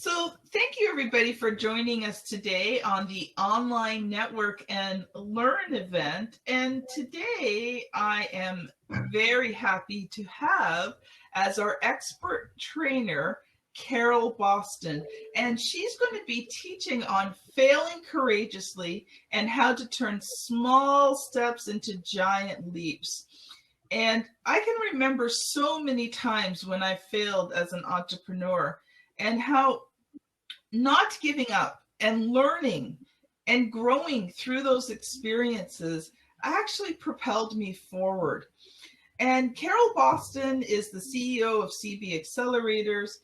So thank you everybody for joining us today on the Online Network and Learn event. And today I am very happy to have as our expert trainer, Carol Boston. And she's going to be teaching on failing courageously and how to turn small steps into giant leaps. And I can remember so many times when I failed as an entrepreneur and how not giving up and learning and growing through those experiences actually propelled me forward. And Carol Boston is the CEO of CB Accelerators.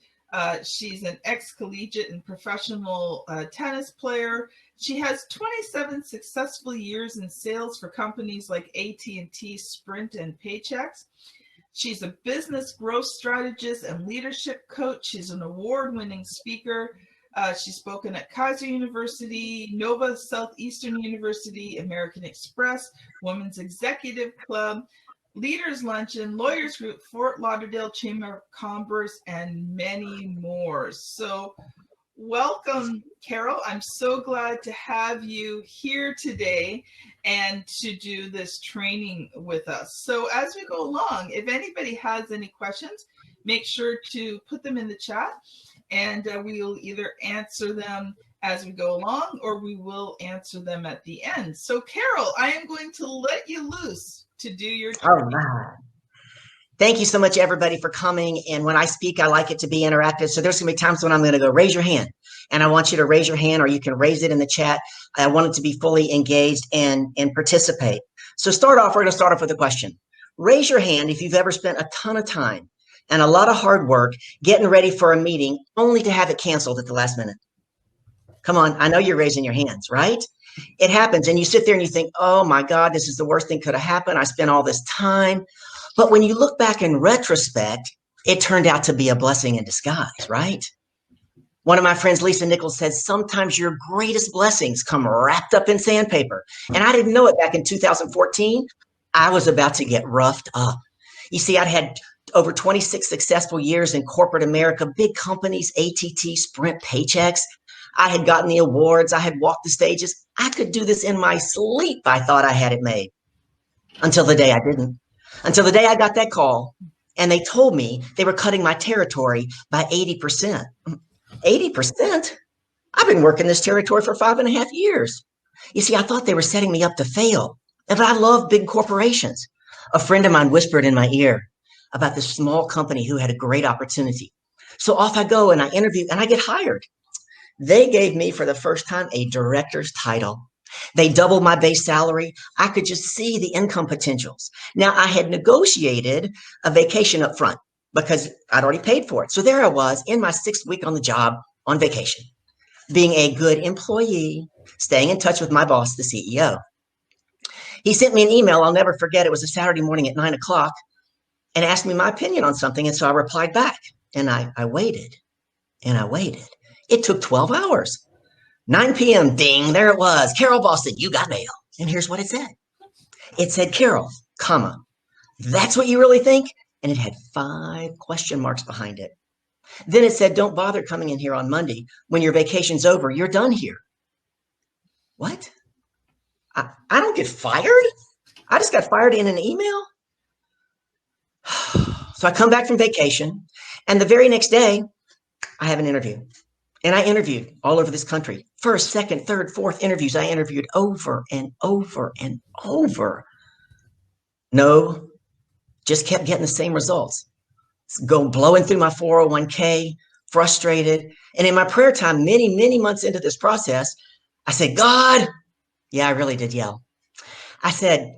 She's an ex-collegiate and professional tennis player. She has 27 successful years in sales for companies like AT&T, Sprint, and Paychex. She's a business growth strategist and leadership coach. She's an award-winning speaker. She's spoken at Kaiser University, Nova Southeastern University, American Express, Women's Executive Club, Leaders Luncheon, Lawyers Group, Fort Lauderdale Chamber of Commerce, and many more. So welcome, Carol. I'm so glad to have you here today and to do this training with us. So as we go along, if anybody has any questions, make sure to put them in the chat, and we will either answer them as we go along or we will answer them at the end. So Carol, I am going to let you loose to do your training. All right. Thank you so much, everybody, for coming. And when I speak, I like it to be interactive. So there's going to be times when I'm going to go, raise your hand. And I want you to raise your hand, or you can raise it in the chat. I want it to be fully engaged and participate. So we're going to start off with a question. Raise your hand if you've ever spent a ton of time and a lot of hard work getting ready for a meeting only to have it canceled at the last minute. Come on, I know you're raising your hands, right? It happens, and you sit there and you think, oh my God, this is the worst thing could have happened. I spent all this time. But when you look back in retrospect, it turned out to be a blessing in disguise, right? One of my friends, Lisa Nichols, says sometimes your greatest blessings come wrapped up in sandpaper. And I didn't know it back in 2014. I was about to get roughed up. You see, I'd had over 26 successful years in corporate America, big companies, AT&T, Sprint, Paychex. I had gotten the awards. I had walked the stages. I could do this in my sleep. I thought I had it made until the day I didn't. Until the day I got that call and they told me they were cutting my territory by 80%. 80%? I've been working this territory for 5.5 years. You see, I thought they were setting me up to fail. But I love big corporations. A friend of mine whispered in my ear about this small company who had a great opportunity. So off I go and I interview and I get hired. They gave me for the first time a director's title. They doubled my base salary. I could just see the income potentials. Now, I had negotiated a vacation up front because I'd already paid for it. So there I was in my 6th week on the job on vacation, being a good employee, staying in touch with my boss, the CEO. He sent me an email. I'll never forget. It was a Saturday morning at 9 o'clock and asked me my opinion on something. And so I replied back and I waited and I waited. It took 12 hours. 9 p.m. Ding, there it was. Carol Boston, you got mail. And here's what it said. It said, Carol, comma, that's what you really think? And it had 5 question marks behind it. Then it said, don't bother coming in here on Monday. When your vacation's over, you're done here. What? I don't get fired? I just got fired in an email? So I come back from vacation, and the very next day, I have an interview. And I interviewed all over this country. First, second, third, fourth interviews. I interviewed over and over and over. No, just kept getting the same results. Go blowing through my 401k, frustrated. And in my prayer time, many, many months into this process, I said, God, yeah, I really did yell. I said,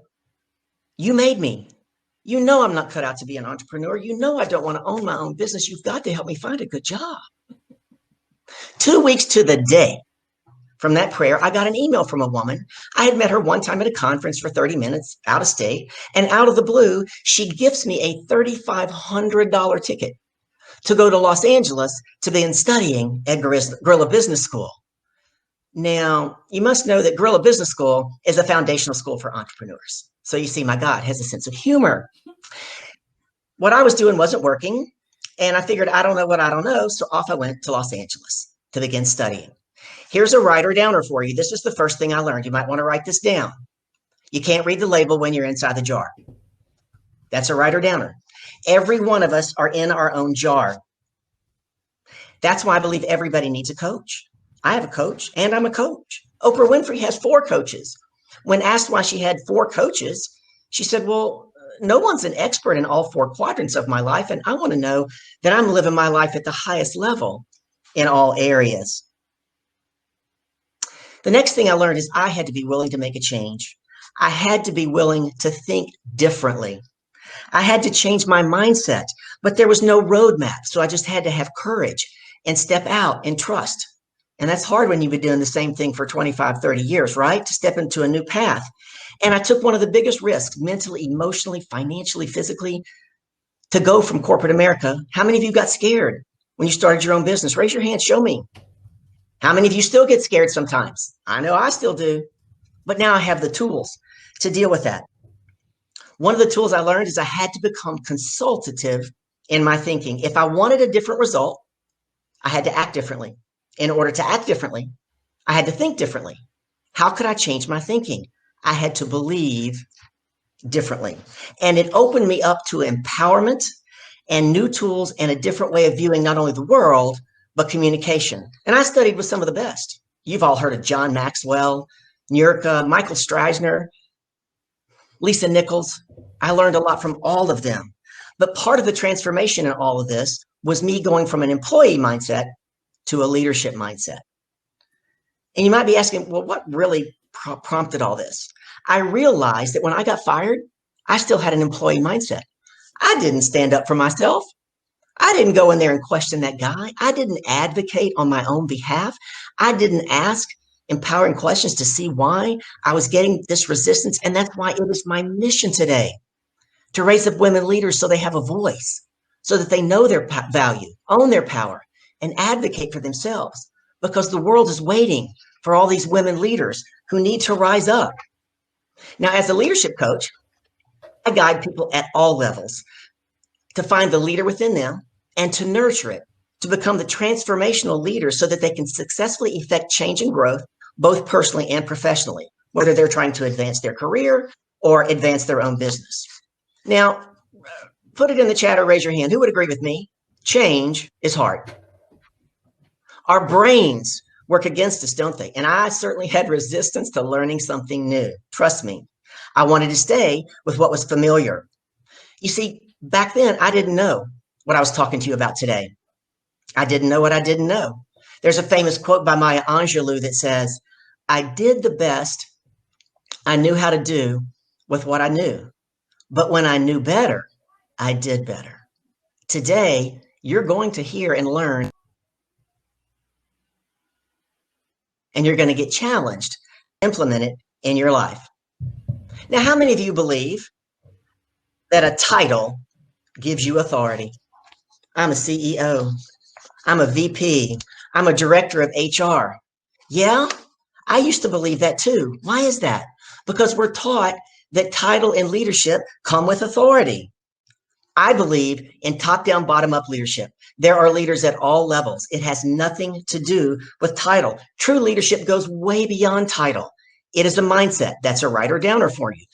you made me. You know I'm not cut out to be an entrepreneur. You know I don't want to own my own business. You've got to help me find a good job. 2 weeks to the day from that prayer, I got an email from a woman. I had met her one time at a conference for 30 minutes out of state, and out of the blue, she gifts me a $3,500 ticket to go to Los Angeles to begin studying at Guerrilla Business School. Now, you must know that Guerrilla Business School is a foundational school for entrepreneurs. So you see, my God has a sense of humor. What I was doing wasn't working. And I figured, I don't know what I don't know. So off I went to Los Angeles to begin studying. Here's a writer downer for you. This is the first thing I learned. You might want to write this down. You can't read the label when you're inside the jar. That's a writer downer. Every one of us are in our own jar. That's why I believe everybody needs a coach. I have a coach and I'm a coach. Oprah Winfrey has 4 coaches. When asked why she had 4 coaches, she said, well, no one's an expert in all 4 quadrants of my life. And I want to know that I'm living my life at the highest level in all areas. The next thing I learned is I had to be willing to make a change. I had to be willing to think differently. I had to change my mindset, but there was no roadmap. So I just had to have courage and step out and trust. And that's hard when you've been doing the same thing for 25, 30 years, right? To step into a new path. And I took one of the biggest risks mentally, emotionally, financially, physically to go from corporate America. How many of you got scared when you started your own business? Raise your hand. Show me. How many of you still get scared sometimes? I know I still do. But now I have the tools to deal with that. One of the tools I learned is I had to become consultative in my thinking. If I wanted a different result, I had to act differently. In order to act differently, I had to think differently. How could I change my thinking? I had to believe differently. And it opened me up to empowerment and new tools and a different way of viewing not only the world, but communication. And I studied with some of the best. You've all heard of John Maxwell, Nurka, Michael Streisner, Lisa Nichols. I learned a lot from all of them. But part of the transformation in all of this was me going from an employee mindset to a leadership mindset. And you might be asking, well, what really prompted all this? I realized that when I got fired, I still had an employee mindset. I didn't stand up for myself. I didn't go in there and question that guy. I didn't advocate on my own behalf. I didn't ask empowering questions to see why I was getting this resistance. And that's why it is my mission today to raise up women leaders so they have a voice, so that they know their value, own their power, and advocate for themselves, because the world is waiting for all these women leaders who need to rise up. Now, as a leadership coach, I guide people at all levels to find the leader within them and to nurture it, to become the transformational leader so that they can successfully effect change and growth, both personally and professionally, whether they're trying to advance their career or advance their own business. Now, put it in the chat or raise your hand. Who would agree with me? Change is hard. Our brains work against us, don't they? And I certainly had resistance to learning something new. Trust me, I wanted to stay with what was familiar. You see, back then, I didn't know what I was talking to you about today. I didn't know what I didn't know. There's a famous quote by Maya Angelou that says, I did the best I knew how to do with what I knew. But when I knew better, I did better. Today, you're going to hear and learn, and you're going to get challenged, implement it in your life. Now, how many of you believe that a title gives you authority? I'm a CEO. I'm a VP. I'm a director of HR. Yeah, I used to believe that too. Why is that? Because we're taught that title and leadership come with authority. I believe in top-down, bottom-up leadership. There are leaders at all levels. It has nothing to do with title. True leadership goes way beyond title. It is a mindset. That's a writer downer for you.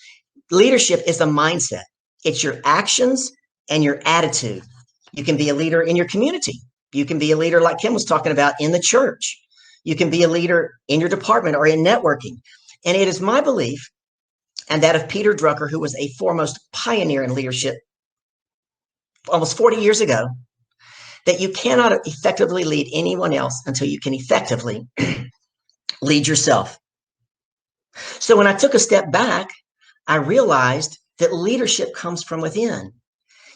Leadership is a mindset. It's your actions and your attitude. You can be a leader in your community. You can be a leader like Kim was talking about in the church. You can be a leader in your department or in networking. And it is my belief, and that of Peter Drucker, who was a foremost pioneer in leadership almost 40 years ago, that you cannot effectively lead anyone else until you can effectively lead yourself. So when I took a step back, I realized that leadership comes from within.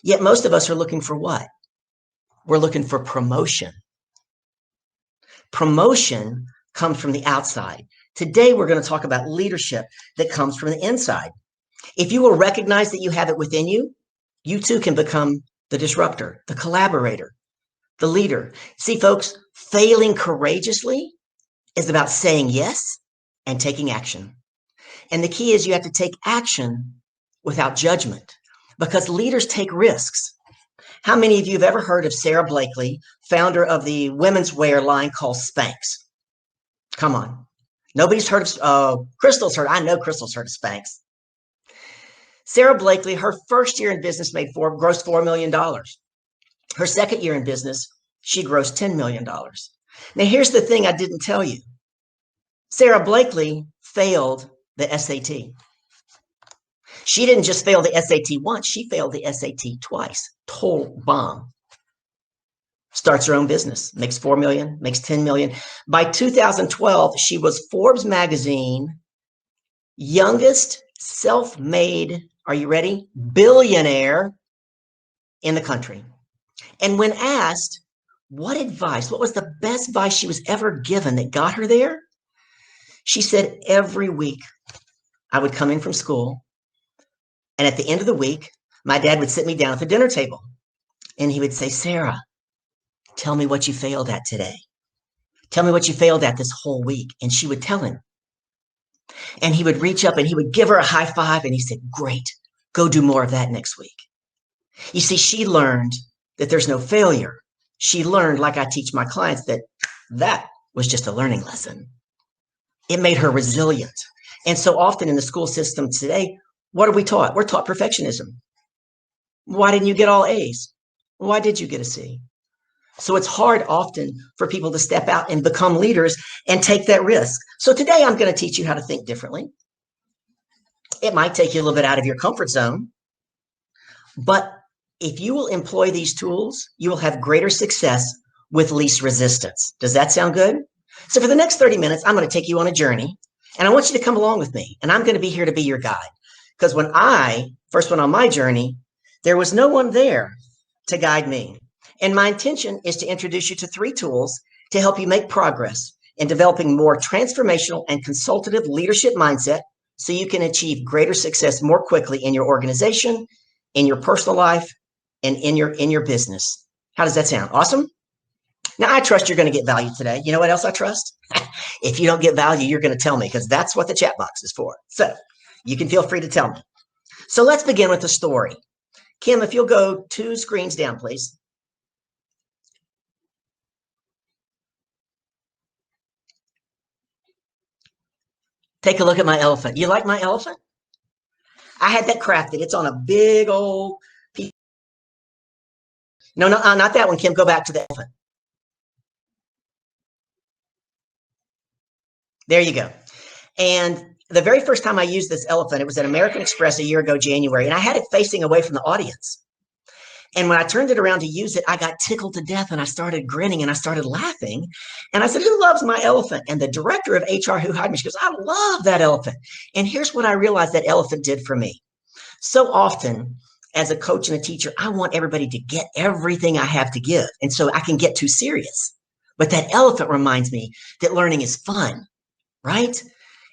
Yet most of us are looking for what? We're looking for promotion. Promotion comes from the outside. Today, we're going to talk about leadership that comes from the inside. If you will recognize that you have it within you, you too can become the disruptor, the collaborator, the leader. See, folks, failing courageously is about saying yes and taking action. And the key is you have to take action without judgment, because leaders take risks. How many of you have ever heard of Sarah Blakely, founder of the women's wear line called Spanx? Come on. Nobody's heard of, Crystal's heard. I know Crystal's heard of Spanx. Sarah Blakely, her first year in business grossed $4 million. Her second year in business, she grossed $10 million. Now, here's the thing I didn't tell you. Sarah Blakely failed the SAT. She didn't just fail the SAT once, she failed the SAT twice. Total bomb. Starts her own business, makes $4 million, makes $10 million. By 2012, she was Forbes magazine youngest self-made, are you ready, billionaire in the country. And when asked what was the best advice she was ever given that got her there, she said, every week I would come in from school, and at the end of the week, my dad would sit me down at the dinner table, and he would say, Sarah, tell me what you failed at today. Tell me what you failed at this whole week. And she would tell him. And he would reach up and he would give her a high five, and he said, great, go do more of that next week. You see, she learned that there's no failure. She learned, like I teach my clients, that was just a learning lesson. It made her resilient. And so often in the school system today, what are we taught? We're taught perfectionism. Why didn't you get all A's? Why did you get a C? So it's hard often for people to step out and become leaders and take that risk. So today I'm going to teach you how to think differently. It might take you a little bit out of your comfort zone, but if you will employ these tools, you will have greater success with least resistance. Does that sound good? So for the next 30 minutes, I'm going to take you on a journey, and I want you to come along with me, and I'm going to be here to be your guide. Because when I first went on my journey, there was no one there to guide me. And my intention is to introduce you to 3 tools to help you make progress in developing more transformational and consultative leadership mindset so you can achieve greater success more quickly in your organization, in your personal life, and in your business. How does that sound? Awesome? Now, I trust you're going to get value today. You know what else I trust? If you don't get value, you're going to tell me, because that's what the chat box is for. So you can feel free to tell me. So let's begin with the story. Kim, if you'll go 2 screens down, please. Take a look at my elephant. You like my elephant? I had that crafted. It's on a big old piece. No, not that one, Kim. Go back to the elephant. There you go. And the very first time I used this elephant, it was at American Express a year ago, January, and I had it facing away from the audience. And when I turned it around to use it, I got tickled to death, and I started grinning and I started laughing. And I said, who loves my elephant? And the director of HR who hired me, she goes, I love that elephant. And here's what I realized that elephant did for me. So often, as a coach and a teacher, I want everybody to get everything I have to give. And so I can get too serious. But that elephant reminds me that learning is fun, right?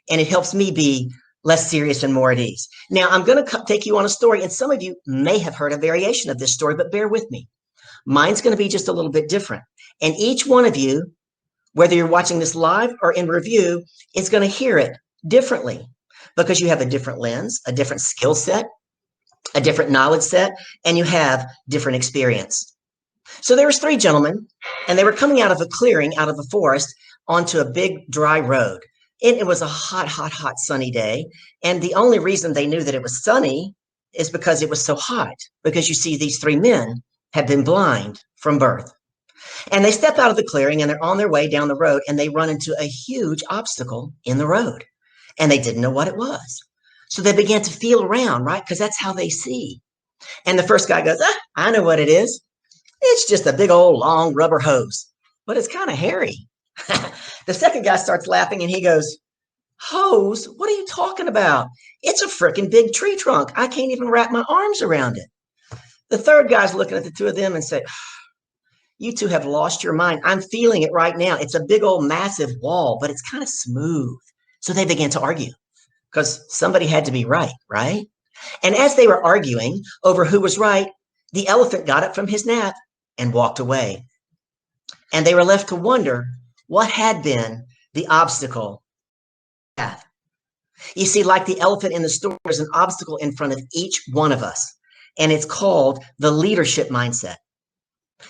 And it helps me be less serious and more at ease. Now, I'm going to take you on a story, and some of you may have heard a variation of this story, but bear with me. Mine's going to be just a little bit different. And each one of you, whether you're watching this live or in review, is going to hear it differently because you have a different lens, a different skill set, a different knowledge set, and you have different experience. So there was 3 gentlemen, and they were coming out of a clearing, out of a forest, onto a big dry road. And it was a hot, hot, hot sunny day. And the only reason they knew that it was sunny is because it was so hot. Because you see, these 3 men had been blind from birth. And they step out of the clearing and they're on their way down the road, and they run into a huge obstacle in the road. And they didn't know what it was. So they began to feel around, right? Because that's how they see. And the first guy goes, I know what it is. It's just a big old long rubber hose, but it's kind of hairy. The second guy starts laughing and he goes, hose? What are you talking about? It's a freaking big tree trunk. I can't even wrap my arms around it. The third guy's looking at the 2 of them and said, you 2 have lost your mind. I'm feeling it right now. It's a big old massive wall, but it's kind of smooth. So they began to argue because somebody had to be right, right? And as they were arguing over who was right, the elephant got up from his nap and walked away. And they were left to wonder what had been the obstacle path. You see, like the elephant in the story, there's an obstacle in front of each one of us. and it's called the leadership mindset,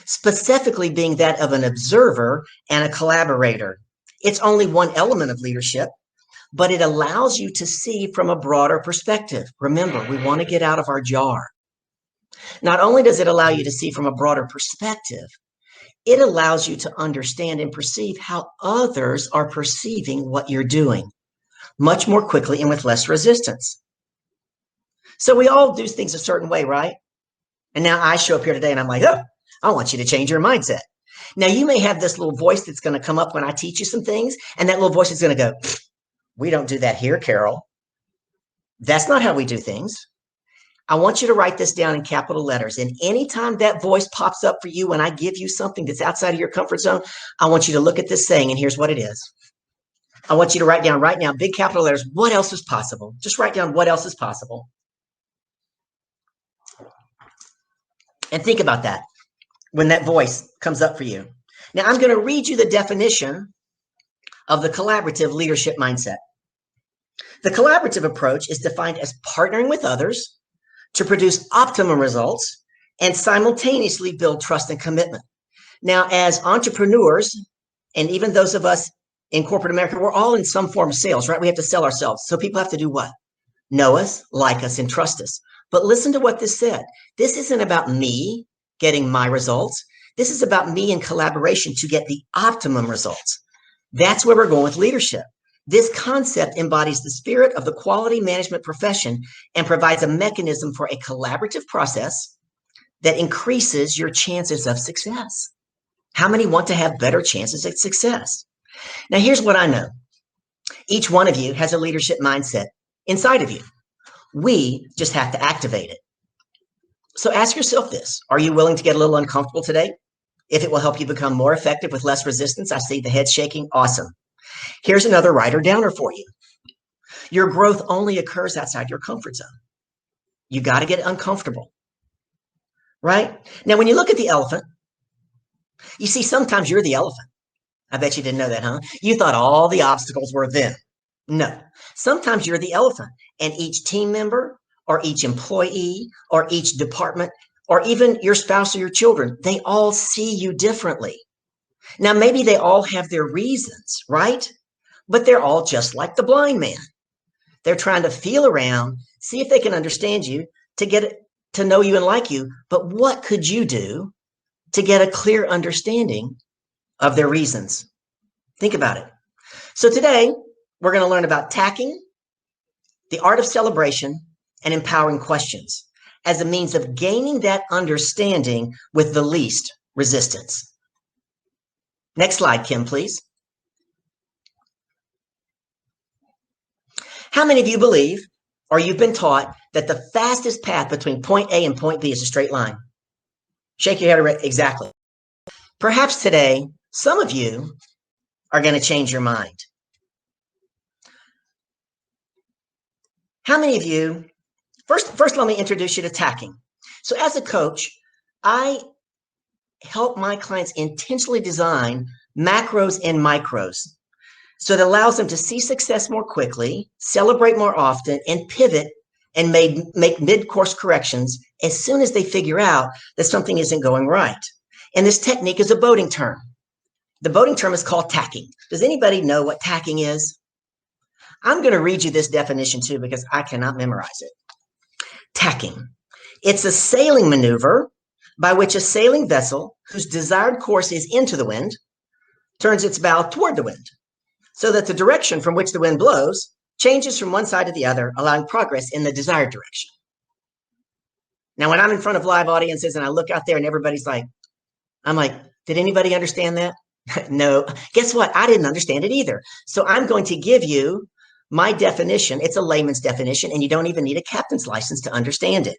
specifically being that of an observer and a collaborator. It's only one element of leadership, but it allows you to see from a broader perspective. Remember, we want to get out of our jar. Not only does it allow you to see from a broader perspective, it allows you to understand and perceive how others are perceiving what you're doing much more quickly and with less resistance. So we all do things a certain way, right? And now I show up here today and I'm like, oh, I want you to change your mindset. Now you may have this little voice that's going to come up when I teach you some things, and that little voice is going to go, we don't do that here, Carol. That's not how we do things. I want you to write this down in capital letters. And anytime that voice pops up for you when I give you something that's outside of your comfort zone, I want you to look at this saying, and here's what it is. I want you to write down right now, big capital letters, what else is possible? Just write down what else is possible. And think about that when that voice comes up for you. Now, I'm going to read you the definition of the collaborative leadership mindset. The collaborative approach is defined as partnering with others to produce optimum results and simultaneously build trust and commitment. Now, as entrepreneurs, and even those of us in corporate America, we're all in some form of sales, right? We have to sell ourselves. So people have to do what? Know us, like us, and trust us. But listen to what this said. This isn't about me getting my results. This is about me in collaboration to get the optimum results. That's where we're going with leadership. This concept embodies the spirit of the quality management profession and provides a mechanism for a collaborative process that increases your chances of success. How many want to have better chances at success? Now, here's what I know. Each one of you has a leadership mindset inside of you. We just have to activate it. So ask yourself this. Are you willing to get a little uncomfortable today? If it will help you become more effective with less resistance, I see the head shaking. Awesome. Here's another writer downer for you. Your growth only occurs outside your comfort zone. You got to get uncomfortable, right? Now, when you look at the elephant, you see sometimes you're the elephant. I bet you didn't know that, huh? You thought all the obstacles were them. No, sometimes you're the elephant, and each team member or each employee or each department or even your spouse or your children, they all see you differently. Now, maybe they all have their reasons, right? But they're all just like the blind man. They're trying to feel around, see if they can understand you, to get to know you and like you. But what could you do to get a clear understanding of their reasons? Think about it. So today, we're going to learn about tacking, the art of celebration, and empowering questions as a means of gaining that understanding with the least resistance. Next slide, Kim, please. How many of you believe, or you've been taught, that the fastest path between point A and point B is a straight line? Shake your head. Exactly. Perhaps today, some of you are going to change your mind. How many of you, first let me introduce you to tacking. So as a coach, I help my clients intentionally design macros and micros so it allows them to see success more quickly, celebrate more often, and pivot and make mid-course corrections as soon as they figure out that something isn't going right. And this technique is a boating term. The boating term is called tacking. Does anybody know what tacking is? I'm going to read you this definition too because I cannot memorize it. Tacking. It's a sailing maneuver by which a sailing vessel whose desired course is into the wind turns its bow toward the wind so that the direction from which the wind blows changes from one side to the other, allowing progress in the desired direction. Now, when I'm in front of live audiences and I look out there and everybody's like, I'm like, did anybody understand that? No. Guess what? I didn't understand it either. So I'm going to give you my definition. It's a layman's definition, and you don't even need a captain's license to understand it.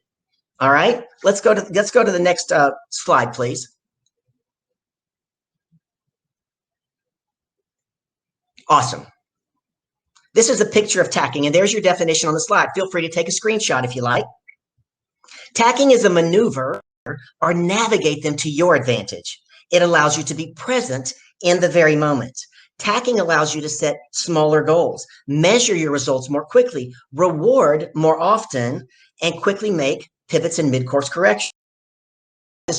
All right, let's go to the next slide, please. Awesome. This is a picture of tacking, and there's your definition on the slide. Feel free to take a screenshot if you like. Tacking is a maneuver or navigate them to your advantage. It allows you to be present in the very moment. Tacking allows you to set smaller goals, measure your results more quickly, reward more often, and quickly make pivots and mid-course correction.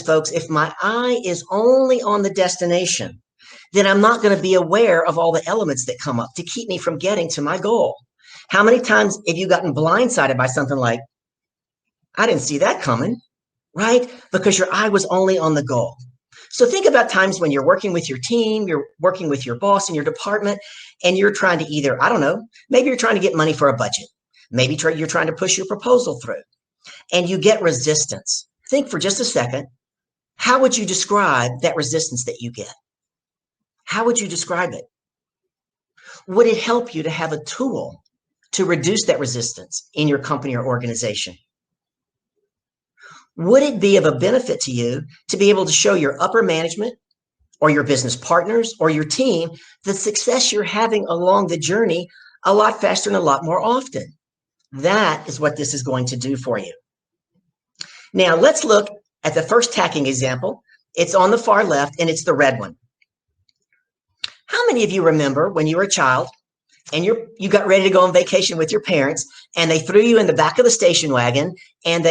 Folks, if my eye is only on the destination, then I'm not going to be aware of all the elements that come up to keep me from getting to my goal. How many times have you gotten blindsided by something like, I didn't see that coming, right? Because your eye was only on the goal. So think about times when you're working with your team, you're working with your boss in your department, and you're trying to either, I don't know, maybe you're trying to get money for a budget. Maybe you're trying to push your proposal through, and you get resistance. Think for just a second, how would you describe that resistance that you get? How would you describe it? Would it help you to have a tool to reduce that resistance in your company or organization? Would it be of a benefit to you to be able to show your upper management or your business partners or your team the success you're having along the journey a lot faster and a lot more often? That is what this is going to do for you. Now, let's look at the first tacking example. It's on the far left, and it's the red one. How many of you remember when you were a child and you got ready to go on vacation with your parents, and they threw you in the back of the station wagon, and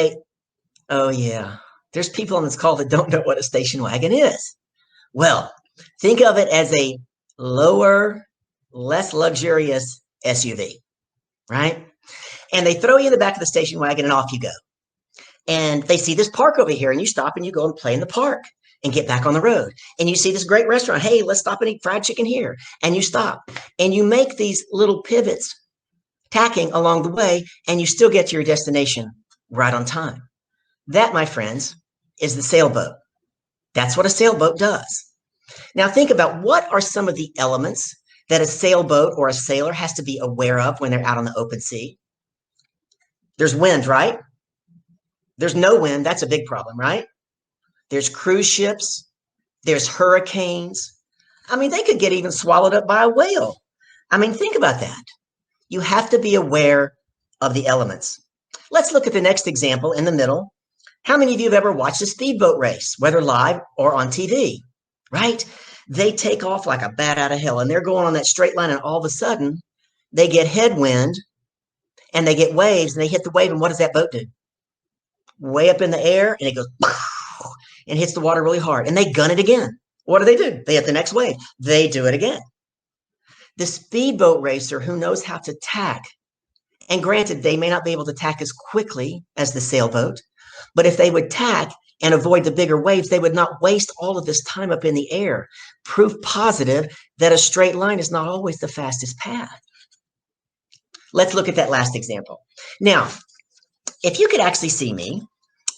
oh yeah, there's people on this call that don't know what a station wagon is. Well, think of it as a lower, less luxurious SUV, right? And they throw you in the back of the station wagon, and off you go. And they see this park over here, and you stop and you go and play in the park and get back on the road. And you see this great restaurant. Hey, let's stop and eat fried chicken here. And you stop and you make these little pivots, tacking along the way, and you still get to your destination right on time. That, my friends, is the sailboat. That's what a sailboat does. Now think about, what are some of the elements that a sailboat or a sailor has to be aware of when they're out on the open sea? There's wind, right? There's no wind. That's a big problem, right? There's cruise ships. There's hurricanes. I mean, they could get even swallowed up by a whale. I mean, think about that. You have to be aware of the elements. Let's look at the next example in the middle. How many of you have ever watched a speedboat race, whether live or on TV, right? They take off like a bat out of hell, and they're going on that straight line, and all of a sudden they get headwind and they get waves, and they hit the wave, and what does that boat do? Way up in the air, and it goes and hits the water really hard, and they gun it again. What do? They hit the next wave. They do it again. The speedboat racer who knows how to tack, and granted, they may not be able to tack as quickly as the sailboat, but if they would tack and avoid the bigger waves, they would not waste all of this time up in the air. Proof positive that a straight line is not always the fastest path. Let's look at that last example. Now, if you could actually see me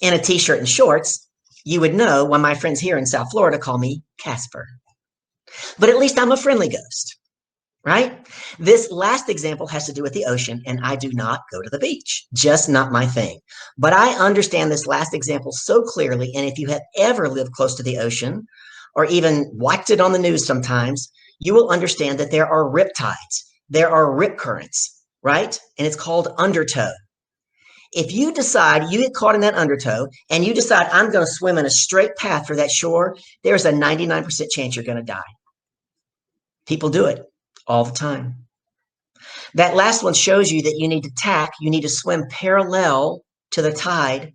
in a t-shirt and shorts, you would know why my friends here in South Florida call me Casper. But at least I'm a friendly ghost, right? This last example has to do with the ocean, and I do not go to the beach. Just not my thing. But I understand this last example so clearly, and if you have ever lived close to the ocean or even watched it on the news sometimes, you will understand that there are rip tides. There are rip currents, right? And it's called undertow. If you decide you get caught in that undertow and you decide I'm going to swim in a straight path for that shore, there's a 99% chance you're going to die. People do it all the time. That last one shows you that you need to tack, you need to swim parallel to the tide.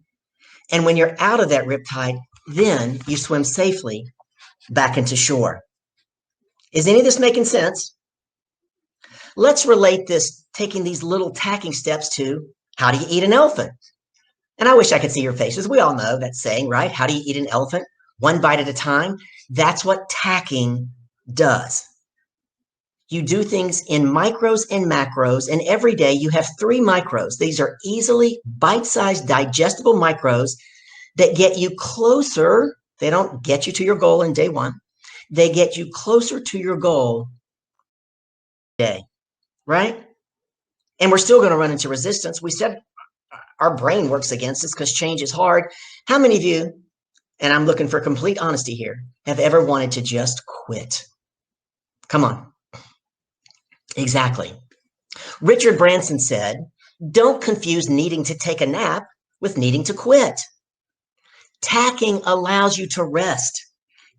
And when you're out of that rip tide, then you swim safely back into shore. Is any of this making sense? Let's relate this, taking these little tacking steps, to how do you eat an elephant? And I wish I could see your faces. We all know that saying, right? How do you eat an elephant? One bite at a time. That's what tacking does. You do things in micros and macros, and every day you have 3 micros. These are easily bite-sized, digestible micros that get you closer. They don't get you to your goal in day 1. They get you closer to your goal day, right? And we're still going to run into resistance. We said our brain works against us because change is hard. How many of you, and I'm looking for complete honesty here, have ever wanted to just quit? Come on. Exactly. Richard Branson said, don't confuse needing to take a nap with needing to quit. Tacking allows you to rest.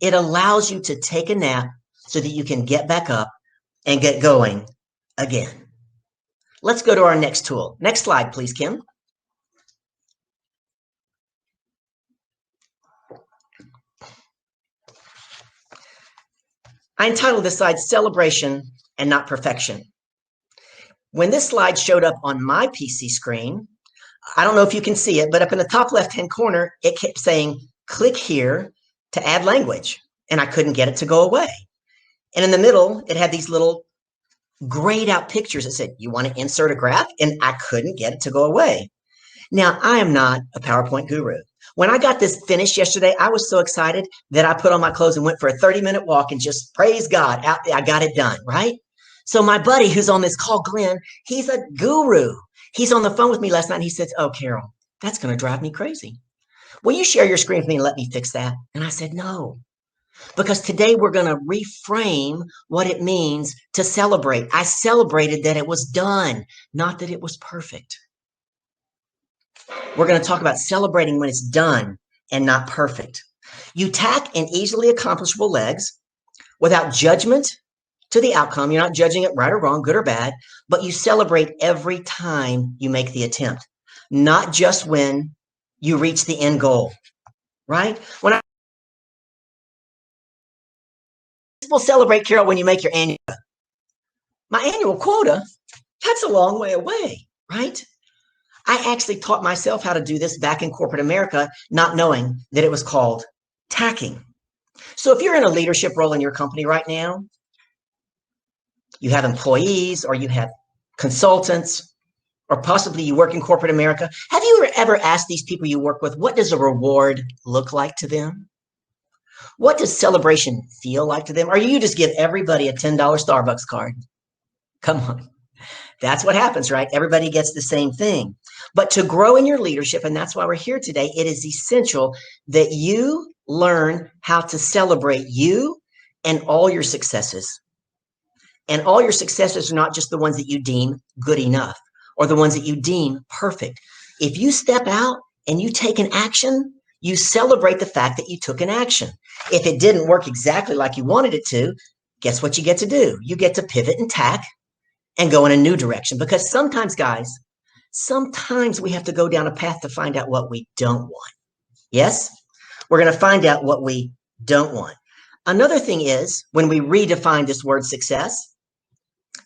It allows you to take a nap so that you can get back up and get going again. Let's go to our next tool. Next slide, please, Kim. I entitled this slide Celebration and Not Perfection. When this slide showed up on my PC screen, I don't know if you can see it, but up in the top left-hand corner, it kept saying, click here to add language. And I couldn't get it to go away. And in the middle, it had these little grayed out pictures that said, you want to insert a graph? And I couldn't get it to go away. Now, I am not a PowerPoint guru. When I got this finished yesterday, I was so excited that I put on my clothes and went for a 30-minute walk and just praise God, out there, I got it done, right? So my buddy who's on this call, Glenn, he's a guru. He's on the phone with me last night and he says, oh, Carol, that's going to drive me crazy. Will you share your screen with me and let me fix that? And I said, no, because today we're going to reframe what it means to celebrate. I celebrated that it was done, not that it was perfect. We're going to talk about celebrating when it's done and not perfect. You tack an easily accomplishable legs without judgment to the outcome. You're not judging it right or wrong, good or bad, but you celebrate every time you make the attempt, not just when you reach the end goal, right? When we'll celebrate, Carol, when you make your annual. My annual quota, that's a long way away, right? I actually taught myself how to do this back in corporate America, not knowing that it was called tacking. So if you're in a leadership role in your company right now, you have employees or you have consultants, or possibly you work in corporate America. Have you ever asked these people you work with, what does a reward look like to them? What does celebration feel like to them? Or you just give everybody a $10 Starbucks card? Come on. That's what happens, right? Everybody gets the same thing. But to grow in your leadership, and that's why we're here today, it is essential that you learn how to celebrate you and all your successes. And all your successes are not just the ones that you deem good enough or the ones that you deem perfect. If you step out and you take an action, you celebrate the fact that you took an action. If it didn't work exactly like you wanted it to, guess what you get to do? You get to pivot and tack and go in a new direction. Because sometimes, guys, sometimes we have to go down a path to find out what we don't want. Yes? We're going to find out what we don't want. Another thing is, when we redefine this word success,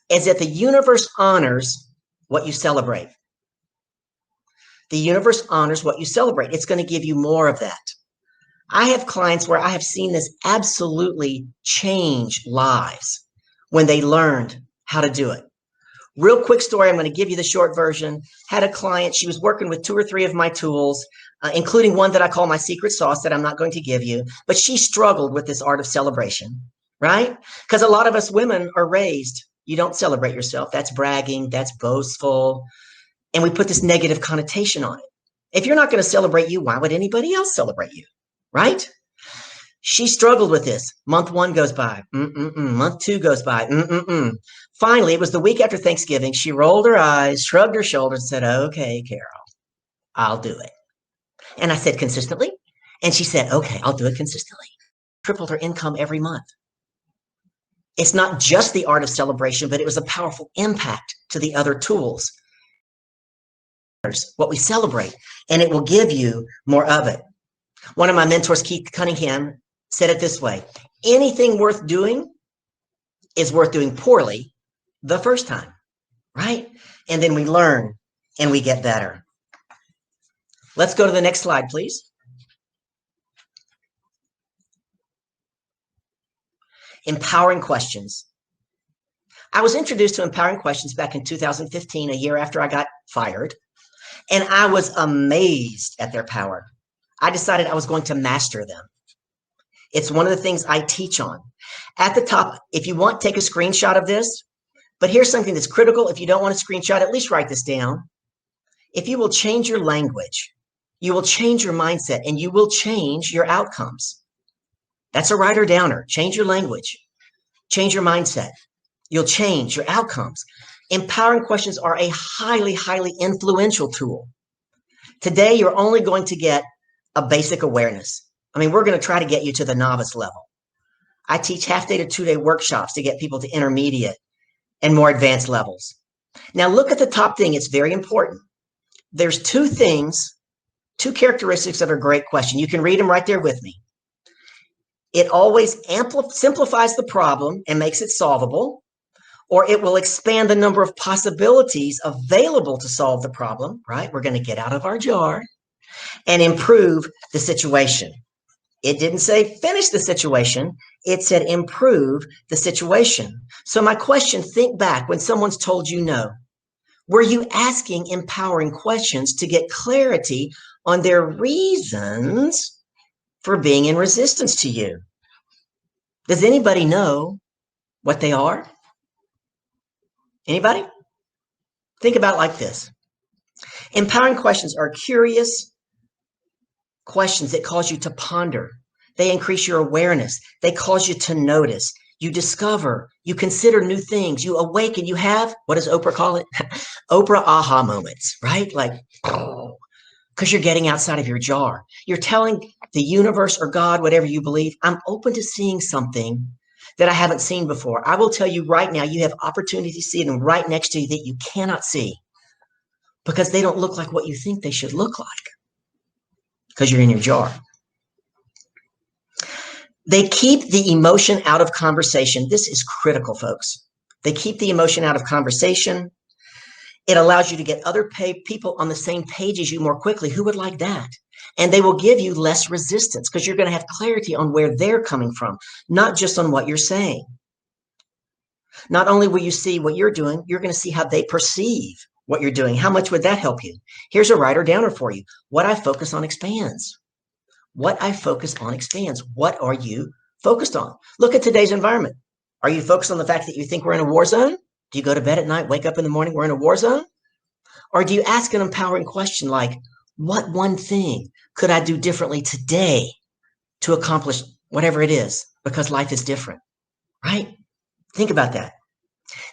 is that the universe honors what you celebrate. The universe honors what you celebrate. It's going to give you more of that. I have clients where I have seen this absolutely change lives when they learned how to do it. Real quick story, I'm going to give you the short version. Had a client, she was working with 2 or 3 of my tools, including one that I call my secret sauce that I'm not going to give you, but she struggled with this art of celebration, right? Because a lot of us women are raised, you don't celebrate yourself. That's bragging, that's boastful, and we put this negative connotation on it. If you're not going to celebrate you, why would anybody else celebrate you, right? She struggled with this. Month 1 goes by. Month 2 goes by. Finally, it was the week after Thanksgiving. She rolled her eyes, shrugged her shoulders, and said, okay, Carol, I'll do it. And I said, consistently? And she said, okay, I'll do it consistently. Tripled her income every month. It's not just the art of celebration, but it was a powerful impact to the other tools. What we celebrate, and it will give you more of it. One of my mentors, Keith Cunningham, said it this way: anything worth doing is worth doing poorly the first time, right? And then we learn and we get better. Let's go to the next slide, please. Empowering questions. I was introduced to empowering questions back in 2015, a year after I got fired, and I was amazed at their power. I decided I was going to master them. It's one of the things I teach on. At the top, if you want, take a screenshot of this. But here's something that's critical. If you don't want a screenshot, at least write this down. If you will change your language, you will change your mindset, and you will change your outcomes. That's a writer downer. Change your language. Change your mindset. You'll change your outcomes. Empowering questions are a highly, highly influential tool. Today, you're only going to get a basic awareness. I mean, we're going to try to get you to the novice level. I teach half-day to 2-day workshops to get people to intermediate and more advanced levels. Now, look at the top thing. It's very important. There's 2 things, 2 characteristics of a great question. You can read them right there with me. It always simplifies the problem and makes it solvable, or it will expand the number of possibilities available to solve the problem, right? We're going to get out of our jar and improve the situation. It didn't say finish the situation. It said improve the situation. So my question, think back when someone's told you no. Were you asking empowering questions to get clarity on their reasons for being in resistance to you? Does anybody know what they are? Anybody? Think about it like this. Empowering questions are curious questions that cause you to ponder. They increase your awareness. They cause you to notice. You discover, you consider new things, you awaken, you have, what does Oprah call it? Oprah aha moments, right? Like, oh, because you're getting outside of your jar. You're telling the universe or God, whatever you believe, I'm open to seeing something that I haven't seen before. I will tell you right now, you have opportunity to see them right next to you that you cannot see because they don't look like what you think they should look like because you're in your jar. They keep the emotion out of conversation. This is critical, folks. They keep the emotion out of conversation. It allows you to get other people on the same page as you more quickly. Who would like that? And they will give you less resistance because you're going to have clarity on where they're coming from, not just on what you're saying. Not only will you see what you're doing, you're going to see how they perceive what you're doing. How much would that help you? Here's a writer-downer for you. What I focus on expands. What I focus on expands. What are you focused on? Look at today's environment. Are you focused on the fact that you think we're in a war zone? Do you go to bed at night, wake up in the morning, we're in a war zone? Or do you ask an empowering question like, what one thing could I do differently today to accomplish whatever it is? Because life is different, right? Think about that.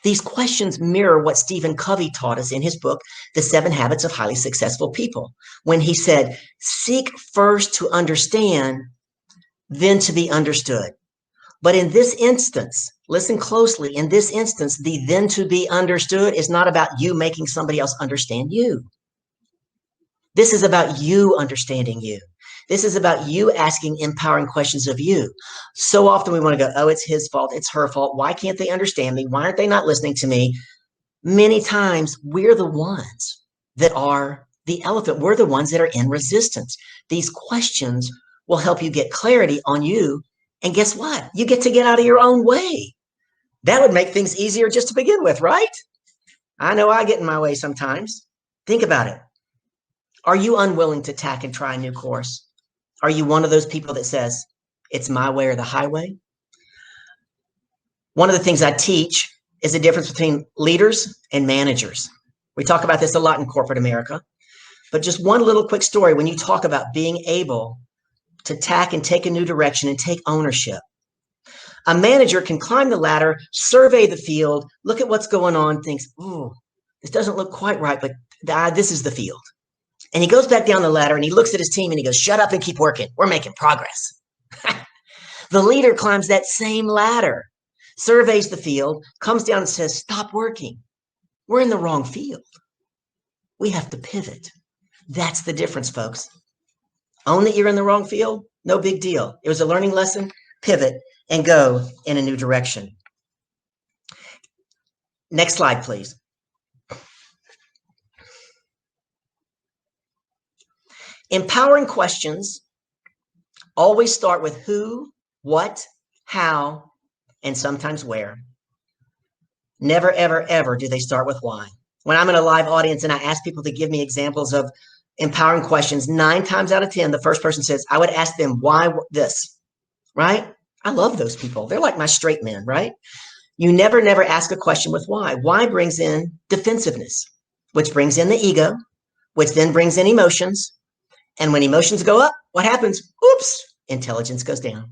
These questions mirror what Stephen Covey taught us in his book, The 7 Habits of Highly Successful People, when he said, seek first to understand, then to be understood. But in this instance, listen closely, in this instance, the then to be understood is not about you making somebody else understand you. This is about you understanding you. This is about you asking empowering questions of you. So often we want to go, oh, it's his fault, it's her fault. Why can't they understand me? Why aren't they not listening to me? Many times we're the ones that are the elephant. We're the ones that are in resistance. These questions will help you get clarity on you. And guess what? You get to get out of your own way. That would make things easier just to begin with, right? I know I get in my way sometimes. Think about it. Are you unwilling to tack and try a new course? Are you one of those people that says, it's my way or the highway? One of the things I teach is the difference between leaders and managers. We talk about this a lot in corporate America, but just one little quick story when you talk about being able to tack and take a new direction and take ownership. A manager can climb the ladder, survey the field, look at what's going on, thinks, oh, this doesn't look quite right, but this is the field. And he goes back down the ladder and he looks at his team and he goes, shut up and keep working. We're making progress. The leader climbs that same ladder, surveys the field, comes down and says, stop working. We're in the wrong field. We have to pivot. That's the difference, folks. Own that you're in the wrong field, no big deal. It was a learning lesson, pivot and go in a new direction. Next slide, please. Empowering questions always start with who, what, how, and sometimes where. Never, ever, ever do they start with why. When I'm in a live audience and I ask people to give me examples of empowering questions, 9 times out of 10, the first person says, I would ask them, why this, right? I love those people. They're like my straight men, right? You never, never ask a question with why. Why brings in defensiveness, which brings in the ego, which then brings in emotions. And when emotions go up, what happens? Oops, intelligence goes down.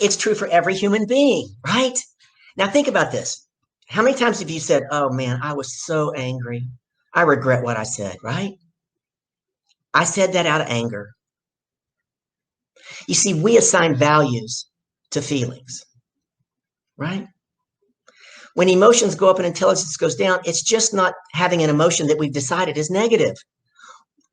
It's true for every human being, right? Now think about this. How many times have you said, oh man, I was so angry. I regret what I said, right? I said that out of anger. You see, we assign values to feelings, right? When emotions go up and intelligence goes down, it's just not having an emotion that we've decided is negative.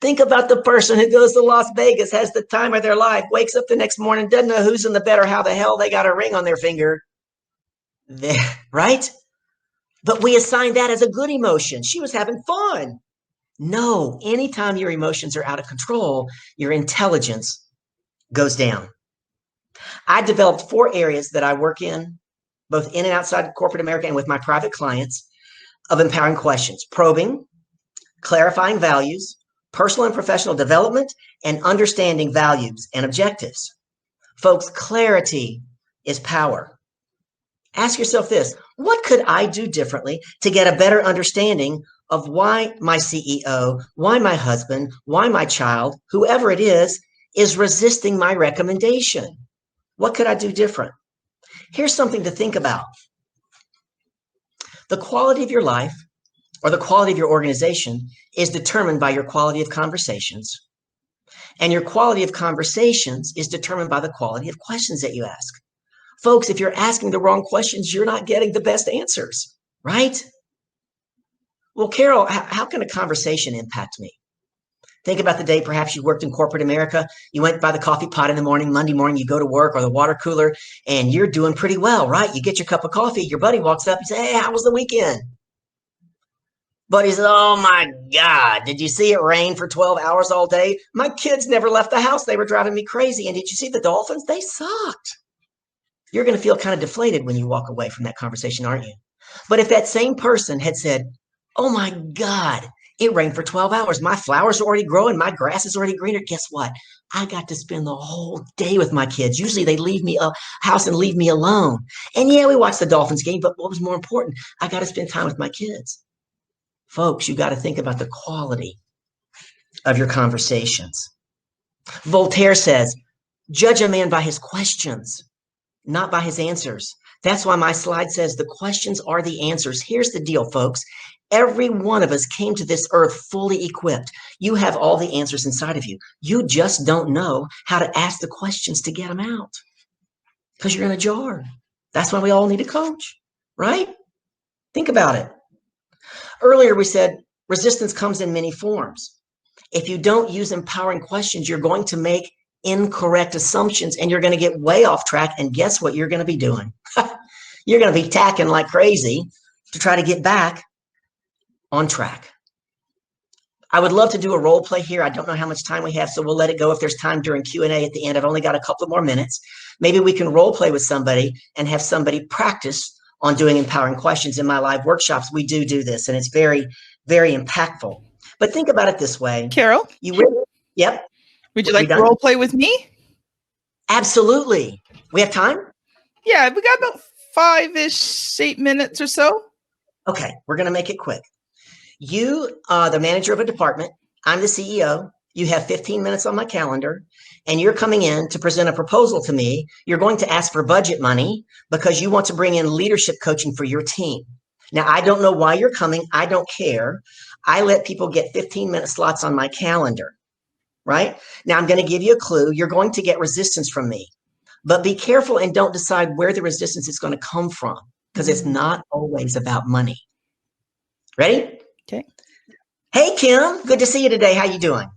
Think about the person who goes to Las Vegas, has the time of their life, wakes up the next morning, doesn't know who's in the bed or how the hell they got a ring on their finger. Right? But we assign that as a good emotion. She was having fun. No, anytime your emotions are out of control, your intelligence goes down. I developed 4 areas that I work in, both in and outside corporate America and with my private clients, of empowering questions: probing, clarifying values, personal and professional development, and understanding values and objectives. Folks, clarity is power. Ask yourself this: what could I do differently to get a better understanding of why my CEO, why my husband, why my child, whoever it is resisting my recommendation? What could I do different? Here's something to think about. The quality of your life or the quality of your organization is determined by your quality of conversations. And your quality of conversations is determined by the quality of questions that you ask. Folks, if you're asking the wrong questions, you're not getting the best answers, right? Well, Carol, how can a conversation impact me? Think about the day perhaps you worked in corporate America. You went by the coffee pot in the morning, Monday morning, you go to work, or the water cooler, and you're doing pretty well, right? You get your cup of coffee, your buddy walks up and says, "Hey, how was the weekend?" Buddy says, "Oh my God, did you see it rain for 12 hours all day? My kids never left the house. They were driving me crazy. And did you see the dolphins? They sucked." You're going to feel kind of deflated when you walk away from that conversation, aren't you? But if that same person had said, "Oh my God, it rained for 12 hours. My flowers are already growing. My grass is already greener. Guess what? I got to spend the whole day with my kids. Usually they leave me a house and leave me alone. And yeah, we watch the Dolphins game, but what was more important? I got to spend time with my kids." Folks, you got to think about the quality of your conversations. Voltaire says, "Judge a man by his questions, not by his answers." That's why my slide says the questions are the answers. Here's the deal, folks. Every one of us came to this earth fully equipped. You have all the answers inside of you. You just don't know how to ask the questions to get them out because you're in a jar. That's why we all need a coach, right? Think about it. Earlier, we said resistance comes in many forms. If you don't use empowering questions, you're going to make incorrect assumptions and you're going to get way off track. And guess what you're going to be doing? You're going to be tacking like crazy to try to get back on track. I would love to do a role play here. I don't know how much time we have, so we'll let it go if there's time during Q&A at the end. I've only got a couple more minutes. Maybe we can role play with somebody and have somebody practice on doing empowering questions. In my live workshops, we do this, and it's very, very impactful. But think about it this way. Carol? Yep. Would you like to role play with me? Absolutely. We have time? Yeah, we got about 5-ish, 8 minutes or so. Okay, we're going to make it quick. You are the manager of a department. I'm the CEO. You have 15 minutes on my calendar, and you're coming in to present a proposal to me. You're going to ask for budget money because you want to bring in leadership coaching for your team. Now, I don't know why you're coming. I don't care. I let people get 15-minute slots on my calendar, right? Now, I'm going to give you a clue. You're going to get resistance from me, but be careful and don't decide where the resistance is going to come from because it's not always about money. Ready? Okay. Hey, Kim. Good to see you today. How you doing?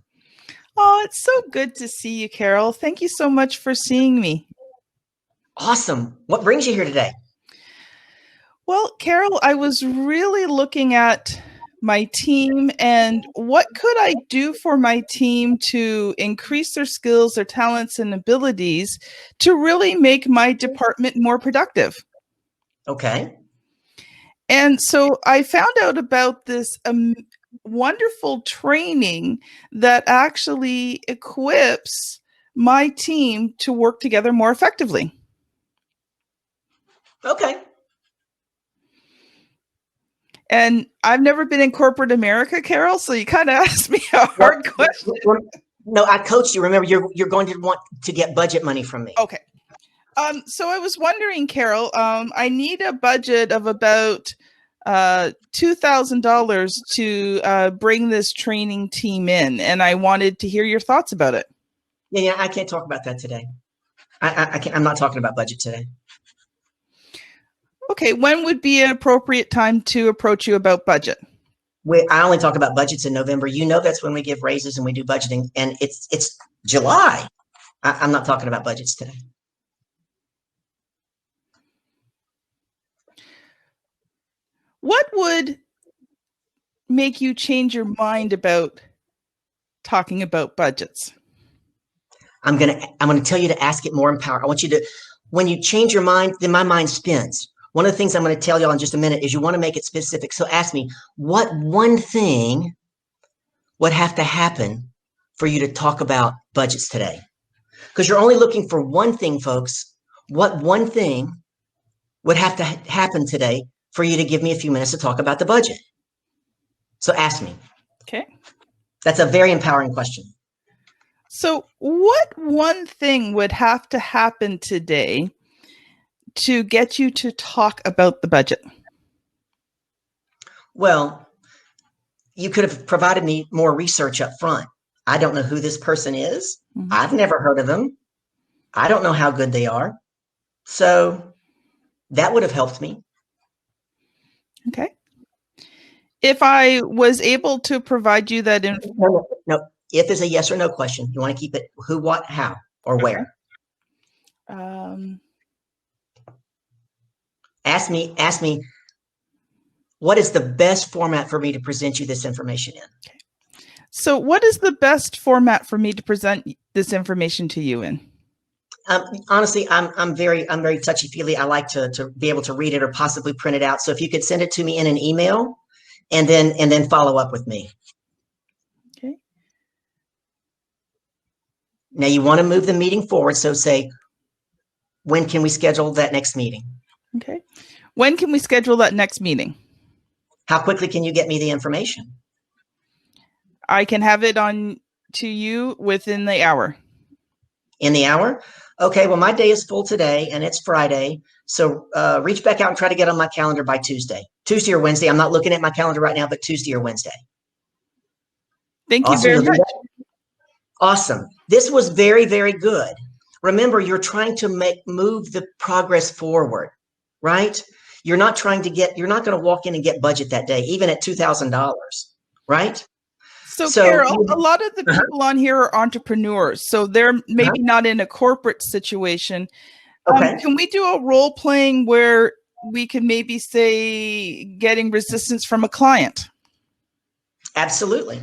Oh, it's so good to see you, Carol. Thank you so much for seeing me. Awesome. What brings you here today? Well, Carol, I was really looking at my team and what could I do for my team to increase their skills, their talents, and abilities to really make my department more productive. Okay. And so I found out about this wonderful training that actually equips my team to work together more effectively. Okay. And I've never been in corporate America, Carol, so you kind of asked me a hard question. No, I coached you. Remember, you're going to want to get budget money from me. Okay. So I was wondering, Carol, I need a budget of about $2,000 to bring this training team in, and I wanted to hear your thoughts about it. Yeah, I can't talk about that today. I can't. I'm not talking about budget today. Okay, when would be an appropriate time to approach you about budget? I only talk about budgets in November. You know, that's when we give raises and we do budgeting, and it's July. I'm not talking about budgets today. What would make you change your mind about talking about budgets? I'm gonna tell you to ask it more empowered. I want you to, when you change your mind, then my mind spins. One of the things I'm going to tell y'all in just a minute is you want to make it specific. So ask me, what one thing would have to happen for you to talk about budgets today? Because you're only looking for one thing, folks. What one thing would have to happen today for you to give me a few minutes to talk about the budget? So ask me. Okay. That's a very empowering question. So what one thing would have to happen today to get you to talk about the budget? Well, you could have provided me more research up front. I don't know who this person is. Mm-hmm. I've never heard of them. I don't know how good they are. So that would have helped me. Okay. If I was able to provide you that information. No. If is a yes or no question. You want to keep it who, what, how, or where. Ask me, what is the best format for me to present you this information in? Okay. So what is the best format for me to present this information to you in? Honestly, I'm very touchy-feely. I like to be able to read it or possibly print it out. So if you could send it to me in an email and then follow up with me. Okay. Now you want to move the meeting forward. So say, when can we schedule that next meeting? Okay. When can we schedule that next meeting? How quickly can you get me the information? I can have it on to you within the hour. In the hour? Okay, well, my day is full today and it's Friday. So reach back out and try to get on my calendar by Tuesday. Tuesday or Wednesday. I'm not looking at my calendar right now, but Tuesday or Wednesday. Thank you very much. Awesome. This was very, very good. Remember, you're trying to move the progress forward, right? You're not going to walk in and get budget that day, even at $2,000, right? So Carol, a lot of the people on here are entrepreneurs, so they're maybe not in a corporate situation. Okay. Can we do a role playing where we can maybe say getting resistance from a client? Absolutely.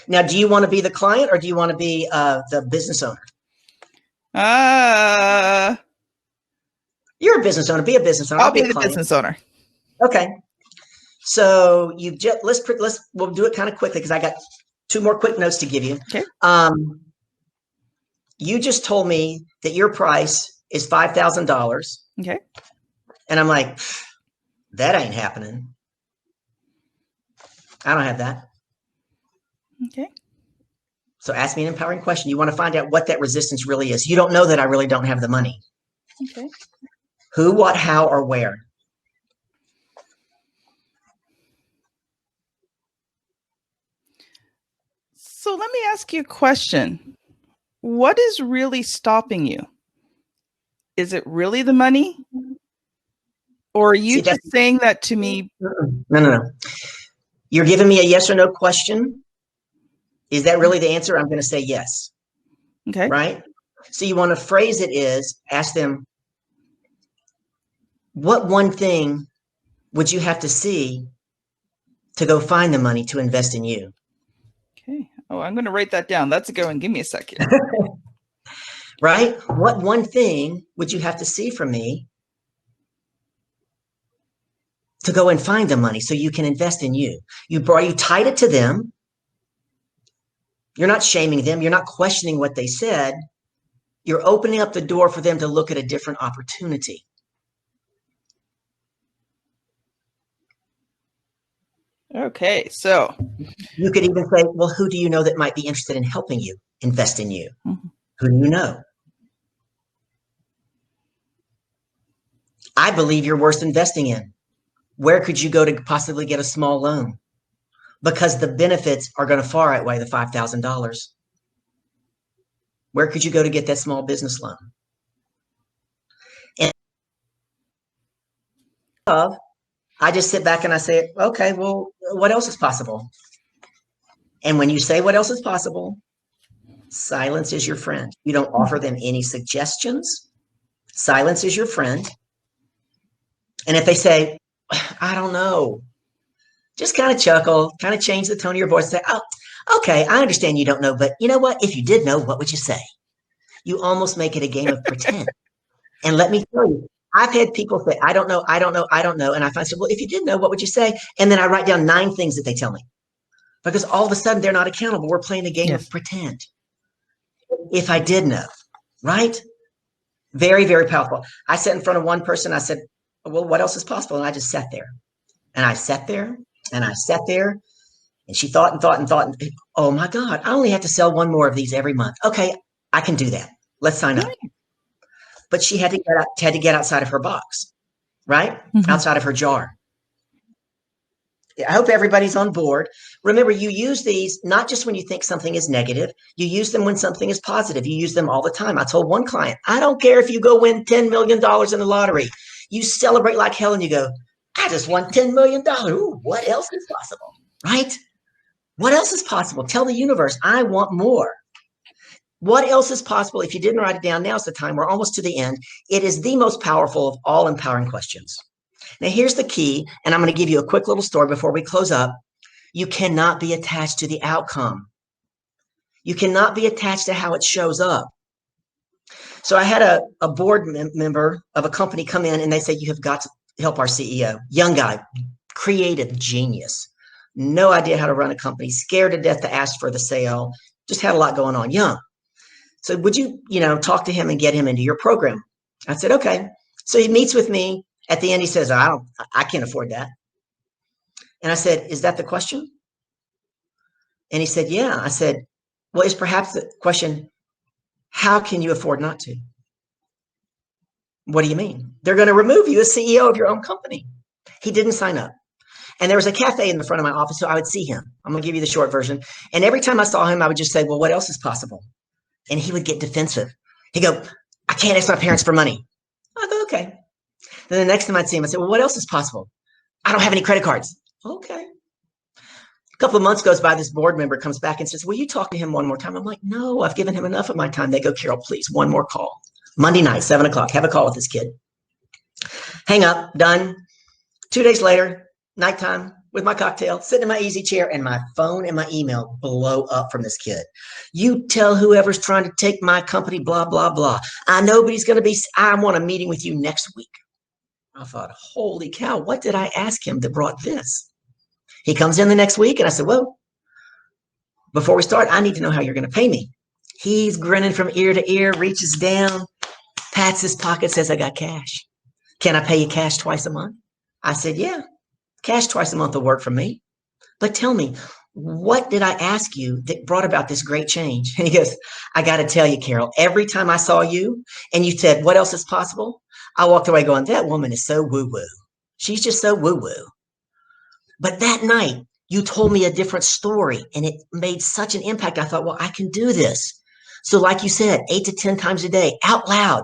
Now, do you want to be the client or do you want to be the business owner? You're a business owner. Be a business owner. I'll be the business owner. Okay. So we'll do it kind of quickly because I got two more quick notes to give you. Okay. You just told me that your price is $5,000. Okay. And I'm like, that ain't happening. I don't have that. Okay. So ask me an empowering question. You want to find out what that resistance really is. You don't know that I really don't have the money. Okay. Who, what, how, or where? So let me ask you a question. What is really stopping you? Is it really the money? Or are you just saying that to me? No. You're giving me a yes or no question. Is that really the answer? I'm going to say yes. Okay. Right? So you want to phrase it is, ask them, what one thing would you have to see to go find the money to invest in you? Okay. Oh, I'm going to write that down. That's a good one. Give me a second. Right? What one thing would you have to see from me to go and find the money so you can invest in you? You tied it to them. You're not shaming them. You're not questioning what they said. You're opening up the door for them to look at a different opportunity. Okay, so you could even say, well, who do you know that might be interested in helping you invest in you? Mm-hmm. Who do you know? I believe you're worth investing in. Where could you go to possibly get a small loan? Because the benefits are going to far outweigh the $5,000. Where could you go to get that small business loan? And I just sit back and I say, okay, well, what else is possible? And when you say what else is possible, silence is your friend. You don't offer them any suggestions. Silence is your friend. And if they say, I don't know, just kind of chuckle, kind of change the tone of your voice. Say, oh, okay, I understand you don't know, but you know what? If you did know, what would you say? You almost make it a game of pretend. And let me tell you, I've had people say, I don't know, I don't know, I don't know. And I find, well, if you did know, what would you say? And then I write down 9 things that they tell me because all of a sudden they're not accountable. We're playing a game of pretend. If I did know, right? Very, very powerful. I sat in front of one person. I said, well, what else is possible? And I just sat there and I sat there and I sat there and she thought and thought and thought. And, oh my God, I only have to sell 1 more of these every month. Okay, I can do that. Let's sign up. But she had to get outside of her box, right? Outside of her jar. I hope everybody's on board. Remember, you use these not just when you think something is negative. You use them when something is positive. You use them all the time. I told one client, I don't care if you go win $10 million in the lottery. You celebrate like hell and you go, I just won $10 million. Ooh, what else is possible, right? What else is possible? Tell the universe, I want more. What else is possible? If you didn't write it down, now's the time. We're almost to the end. It is the most powerful of all empowering questions. Now, here's the key, and I'm going to give you a quick little story before we close up. You cannot be attached to the outcome. You cannot be attached to how it shows up. So I had a board member of a company come in, and they said, you have got to help our CEO. Young guy, creative genius, no idea how to run a company, scared to death to ask for the sale, just had a lot going on, young. So would you, talk to him and get him into your program? I said, okay. So he meets with me. At the end, he says, I can't afford that. And I said, is that the question? And he said, yeah. I said, well, is perhaps the question, how can you afford not to? What do you mean? They're going to remove you as CEO of your own company. He didn't sign up. And there was a cafe in the front of my office, so I would see him. I'm going to give you the short version. And every time I saw him, I would just say, well, what else is possible? And he would get defensive. He'd go, I can't ask my parents for money. I go, okay. Then the next time I'd see him, I'd say, well, what else is possible? I don't have any credit cards. Okay. A couple of months goes by, this board member comes back and says, will you talk to him one more time? I'm like, no, I've given him enough of my time. They go, Carol, please, one more call. Monday night, 7 o'clock, have a call with this kid. Hang up, done. 2 days later, nighttime, with my cocktail, sitting in my easy chair, and my phone and my email blow up from this kid. You tell whoever's trying to take my company, blah, blah, blah. I know, but he's going to be, I want a meeting with you next week. I thought, holy cow, what did I ask him that brought this? He comes in the next week, and I said, well, before we start, I need to know how you're going to pay me. He's grinning from ear to ear, reaches down, pats his pocket, says, I got cash. Can I pay you cash twice a month? I said, yeah, cash twice a month will work for me. But tell me, what did I ask you that brought about this great change? And he goes, I got to tell you, Carol, every time I saw you and you said, what else is possible? I walked away going, that woman is so woo-woo. She's just so woo-woo. But that night, you told me a different story and it made such an impact. I thought, well, I can do this. So like you said, 8 to 10 times a day, out loud,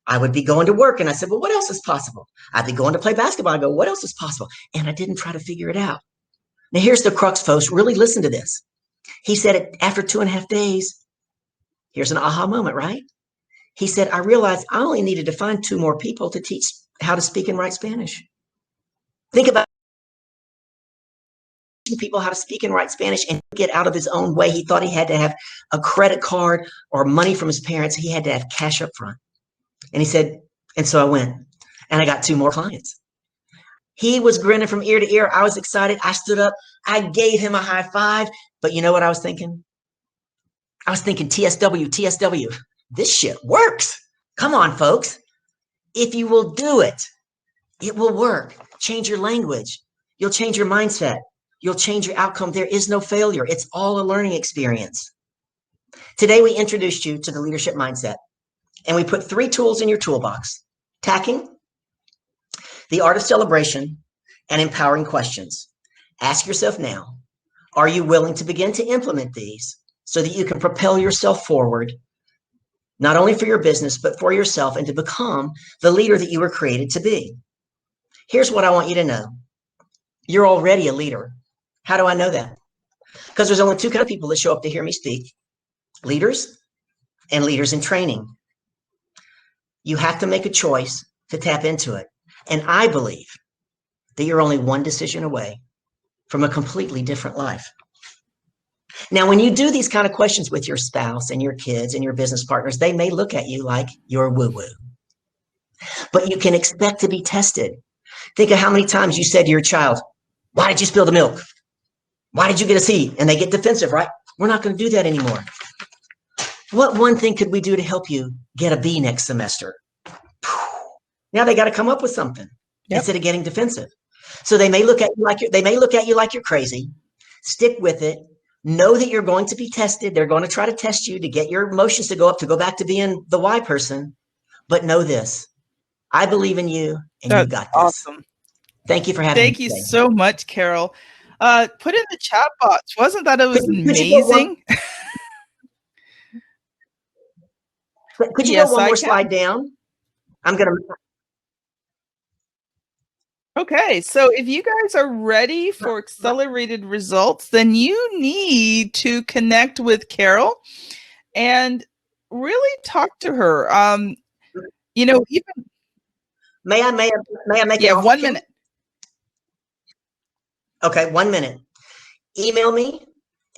I would be going to work. And I said, well, what else is possible? I'd be going to play basketball. I go, what else is possible? And I didn't try to figure it out. Now, here's the crux, folks. Really listen to this. He said it after 2.5 days. Here's an aha moment, right? He said, I realized I only needed to find 2 more people to teach how to speak and write Spanish. Think about people how to speak and write Spanish and get out of his own way. He thought he had to have a credit card or money from his parents. He had to have cash up front. And he said, and so I went and I got 2 more clients. He was grinning from ear to ear. I was excited. I stood up. I gave him a high five. But you know what I was thinking? I was thinking TSW, TSW. This shit works. Come on, folks. If you will do it, it will work. Change your language. You'll change your mindset. You'll change your outcome. There is no failure. It's all a learning experience. Today, we introduced you to the leadership mindset, and we put 3 tools in your toolbox: tacking, the art of celebration, and empowering questions. Ask yourself now, are you willing to begin to implement these so that you can propel yourself forward, not only for your business, but for yourself, and to become the leader that you were created to be? Here's what I want you to know. you're already a leader. How do I know that? Because there's only two kind of people that show up to hear me speak: leaders and leaders in training. You have to make a choice to tap into it. And I believe that you're only one decision away from a completely different life. Now, when you do these kind of questions with your spouse and your kids and your business partners, they may look at you like you're woo-woo. But you can expect to be tested. Think of how many times you said to your child, "Why did you spill the milk? Why did you get a C?" And they get defensive, right? We're not going to do that anymore. What one thing could we do to help you get a B next semester? Now they got to come up with something instead of getting defensive. So they may look at you like you're crazy. Stick with it. Know that you're going to be tested. They're going to try to test you to get your emotions to go up, to go back to being the why person. But know this: I believe in you, and you got this. Awesome. Thank you for having me. Thank you so much, Carol. Put in the chat box. Wasn't that amazing? Could you go one more slide down? I'm going to. Okay, so if you guys are ready for accelerated results, then you need to connect with Carol and really talk to her. You know, even may I make it? 1 minute. Okay, 1 minute. Email me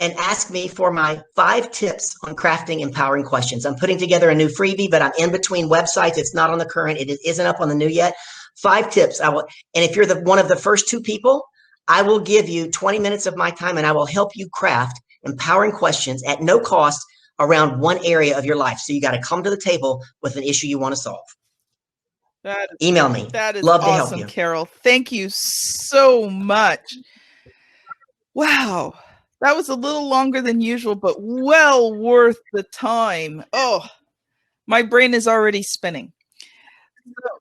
and ask me for my 5 tips on crafting empowering questions. I'm putting together a new freebie, but I'm in between websites. It's not on the current. It isn't up on the new yet. 5 tips. And if you're one of the first 2 people, I will give you 20 minutes of my time, and I will help you craft empowering questions at no cost around one area of your life. So you got to come to the table with an issue you want to solve. Email me. That is love awesome, to help you. Carol. Thank you so much. Wow. That was a little longer than usual, but well worth the time. Oh, my brain is already spinning. So,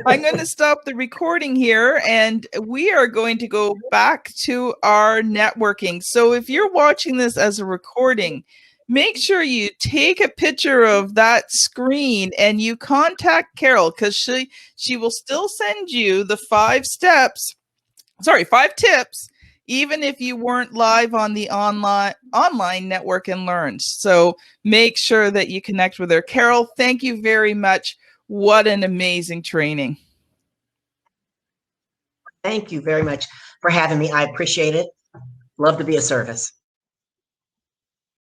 I'm going to stop the recording here, and we are going to go back to our networking. So if you're watching this as a recording, make sure you take a picture of that screen and you contact Carol, because she will still send you the 5 tips, even if you weren't live on the online network and learn. So make sure that you connect with her. Carol, thank you very much. What an amazing training. Thank you very much for having me. I appreciate it. Love to be of service.